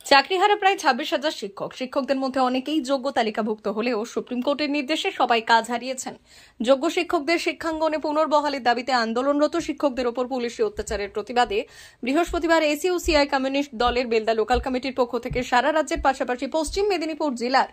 চাকরিহারা প্রায় 26,000 শিক্ষকদের মধ্যে অনেকেই যোগ্য তালিকাভুক্ত হলেও সুপ্রিম কোর্টের নির্দেশে সবাই কাজ হারিয়েছেন। যোগ্য শিক্ষকদের শিক্ষাঙ্গনে পুনর্বহালের দাবিতে আন্দোলনরত শিক্ষকদের ওপর পুলিশি অত্যাচারের প্রতিবাদে বৃহস্পতিবার এসইউসিআই কমিউনিস্ট দলের বেলদা লোকাল কমিটির পক্ষ থেকে সারা রাজ্যের পাশাপাশি পশ্চিম মেদিনীপুর জেলার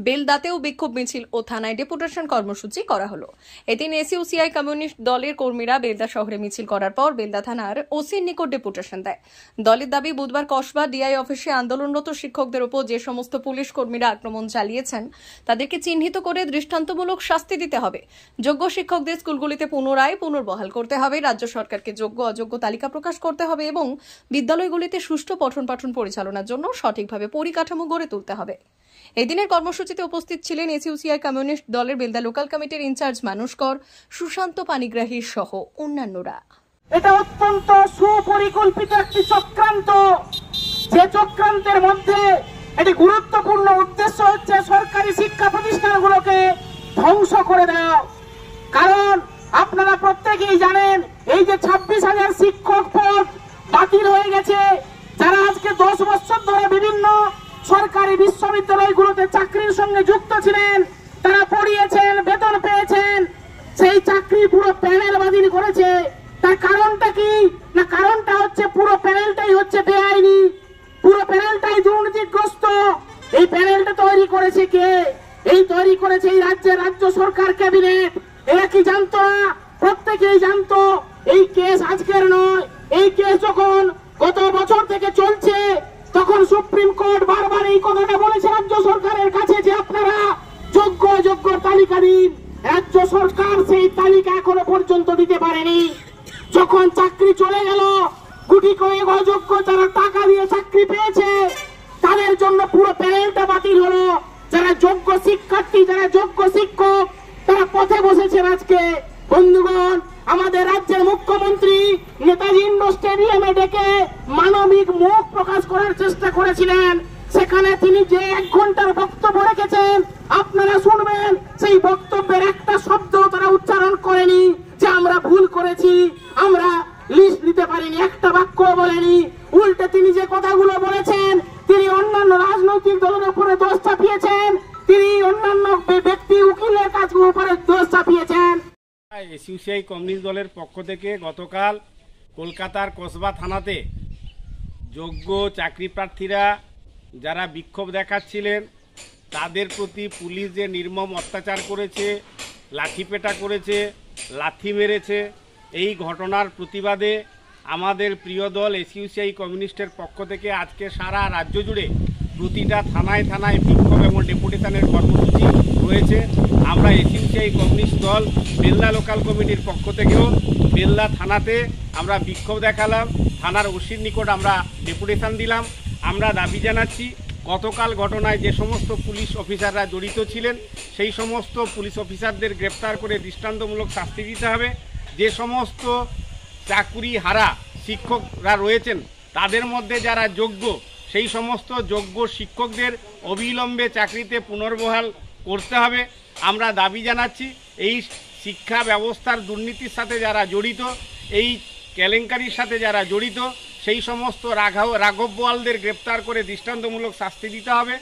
বেলদাতেও বিক্ষোভ মিছিল ও থানায় ডেপুটেশন কর্মসূচি করা হলো। এদিন এসইউসিআই কমিউনিস্ট দলের কর্মীরা বেলদা শহরে মিছিল করার পর বেলদা থানার ওসির নিকট ডেপুটেশন দেয়। দলের দাবি, বুধবার কসবা ডিআই অফিসে আন্দোলনরত শিক্ষকদের উপর যে সমস্ত পুলিশ কর্মীরা আক্রমণ চালিয়েছেন তাদেরকে চিহ্নিত করে দৃষ্টান্তমূলক শাস্তি দিতে হবে। যোগ্য শিক্ষকদের স্কুলগুলিতে পুনর্বহাল করতে হবে, রাজ্য সরকারকে যোগ্য অযোগ্য তালিকা প্রকাশ করতে হবে এবং বিদ্যালয়গুলিতে সুষ্ঠু পঠন পাঠন পরিচালনার জন্য সঠিকভাবে পরিকাঠামো গড়ে তুলতে হবে। এদিনের কর্মসূচিতে উপস্থিত ছিলেন এসইউসিআই কমিউনিস্ট দলের বেলদা লোকাল কমিটির ইনচার্জ মানুষ কর, সুশান্ত পানিগ্রাহী সহ অন্যান্যরা। এটা অত্যন্ত সুপরিকল্পিত একটি চক্রান্ত, যে চক্রান্তের মধ্যে একটি গুরুত্বপূর্ণ উদ্দেশ্য হচ্ছে সরকারি শিক্ষা প্রতিষ্ঠানগুলোকে ধ্বংস করে দেওয়া। কারণ আপনারা প্রত্যেকেই জানেন, এই যে 26,000 শিক্ষক পদ বাতিল হয়ে গেছে, যারা আজকে 10 বছর ধরে বিভিন্ন সরকারি বিশ্ববিদ্যালয়গুলোতে চাকরির সঙ্গে যুক্ত ছিলেন, তারা পড়িয়েছেন, বেতন পেয়েছেন, সেই চাকরি পুরো প্যানেল বাতিল করেছে। তার কারণটা কি না? কারণটা হচ্ছে পুরো প্যানেলটাই হচ্ছে বেআইনি, পুরো প্যানেলটাই দুর্নীতিগ্রস্ত। এই প্যানেলটা তৈরি করেছে কে? এই তৈরি করেছে এই রাজ্য সরকার ক্যাবিনেট। এরা কি জানতো না? প্রত্যেকেই জানতো। এই কেস আজকের নয়, এই কেস যখন গত বছর থেকে চলছে, তখন সুপ্রিম কোর্ট বারবার এই কথাটা বলেছে রাজ্য সরকারের কাছে যে আপনারা যোগ্য অযোগ্য তালিকা দিন। রাজ্য সরকার সেই তালিকা এখনো পর্যন্ত দিতে পারেনি। যখন চাকরি চলে গেল, গুটি কয়েক অযোগ্য যারা টাকা দিয়ে চাকরি পেয়েছে তাদের জন্য পুরো প্যানেলটা বাতিল হলো। যারা যোগ্য শিক্ষার্থী, যারা যোগ্য শিক্ষক, তারা পথে বসেছেন। আজকে বন্ধুগণ, আমাদের রাজ্যের মুখ্যমন্ত্রী নেতাজি ইন্ডোর স্টেডিয়ামে ডেকে মানবিক মুখ প্রকাশ করার চেষ্টা করেছিলেন। সেখানে তিনি যে 1 ঘন্টার বক্তব্য রেখেছেন, আপনারা শুনবেন, সেই বক্তব্যের একটা শব্দ তারা উচ্চারণ করেনি যে আমরা ভুল করেছি, আমরা লিস্ট দিতে পারিনি, একটা বাক্য বলেনি। উল্টে তিনি যে কথাগুলো বলেছেন, তিনি অন্যান্য রাজনৈতিক দলের উপরে দোষ চাপিয়েছেন, তিনি অন্যান্য ব্যক্তি উকিলের কাজগুলোর উপরে দোষ চাপিয়েছেন। এসইউসিআই কমিউনিস্ট দলের পক্ষ থেকে গতকাল কলকাতার কসবা থানাতে যোগ্য চাকরি প্রার্থীরা যারা বিক্ষোভ দেখাচ্ছিলেন তাদের প্রতি পুলিশ যে নির্মম অত্যাচার করেছে, লাঠিপেটা করেছে, লাথি মেরেছে, এই ঘটনার প্রতিবাদে আমাদের প্রিয় দল এসইউসিআই কমিউনিস্টের পক্ষ থেকে আজকে সারা রাজ্য জুড়ে প্রতিটা থানায় থানায় বিক্ষোভ এবং ডেপুটেশনের কর্মসূচি রয়েছে। আমরা এসইউসিআই কমিউনিস্ট দল বেলদা লোকাল কমিটির পক্ষ থেকেও বেলদা থানাতে আমরা বিক্ষোভ দেখালাম, থানার ওসির নিকট আমরা ডেপুটেশন দিলাম। আমরা দাবি জানাচ্ছি, গতকাল ঘটনায় যে সমস্ত পুলিশ অফিসাররা জড়িত ছিলেন সেই সমস্ত পুলিশ অফিসারদের গ্রেপ্তার করে দৃষ্টান্তমূলক শাস্তি দিতে হবে। যে সমস্ত চাকরি হারা শিক্ষকরা রয়েছেন তাদের মধ্যে যারা যোগ্য, সেই সমস্ত যোগ্য শিক্ষকদের অবিলম্বে চাকরিতে পুনর্বহাল করতে হবে। আমরা দাবি জানাচ্ছি, এই শিক্ষা ব্যবস্থার দুর্নীতির সাথে যারা জড়িত, এই কেলেঙ্কারির সাথে যারা জড়িত, সেই সমস্ত রাঘব বোয়ালদের গ্রেপ্তার করে দৃষ্টান্তমূলক শাস্তি দিতে হবে।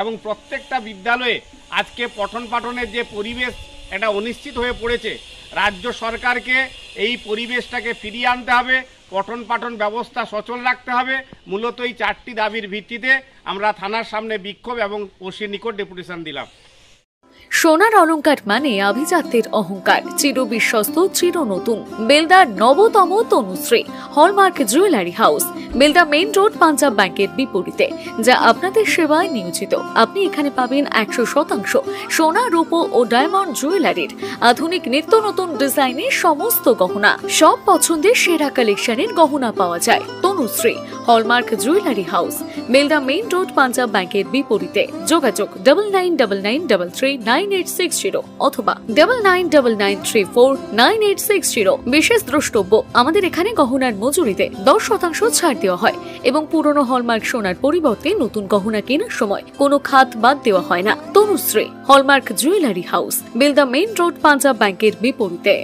এবং প্রত্যেকটা বিদ্যালয়ে আজকে পঠন পাঠনের যে পরিবেশ এটা অনিশ্চিত হয়ে পড়েছে, রাজ্য সরকারকে এই পরিবেশটাকে ফিরিয়ে আনতে হবে, পঠন পাঠন ব্যবস্থা সচল রাখতে হবে। মূলত এই 4টি দাবির ভিত্তিতে আমরা থানার সামনে বিক্ষোভ এবং ওসির নিকট ডেপুটেশন দিলাম। সোনার অলংকার মানে আভিজাত্যের অহংকার, চির বিশ্বস্ত, চির নতুন। বেলদার নবতম Tanushree hallmark jewellery house, Belda main road, Punjab ব্যাংকের বিপরীতে, যা আপনাদের সেবায় নিয়োজিত। আপনি এখানে পাবেন 100% সোনা, রূপো ও ডায়মন্ড জুয়েলারির আধুনিক নিত্য নতুন ডিজাইনের সমস্ত গহনা। সব পছন্দের সেরা কালেকশনের গহনা পাওয়া যায়। Tanushree hallmark jewellery house, Belda main road, Punjab ব্যাংকের বিপরীতে। যোগাযোগ 9999399860 অথবা 9999349860। বিশেষ দ্রষ্টব্য, আমাদের এখানে গহনার মজুরিতে 10% ছাড় দেওয়া হয় এবং পুরনো হলমার্ক সোনার পরিবর্তে নতুন গহনা কেনার সময় কোনো খাত বাদ দেওয়া হয় না। Tanushree hallmark jewellery house, Belda main road, Punjab ব্যাংকের বিপরীতে।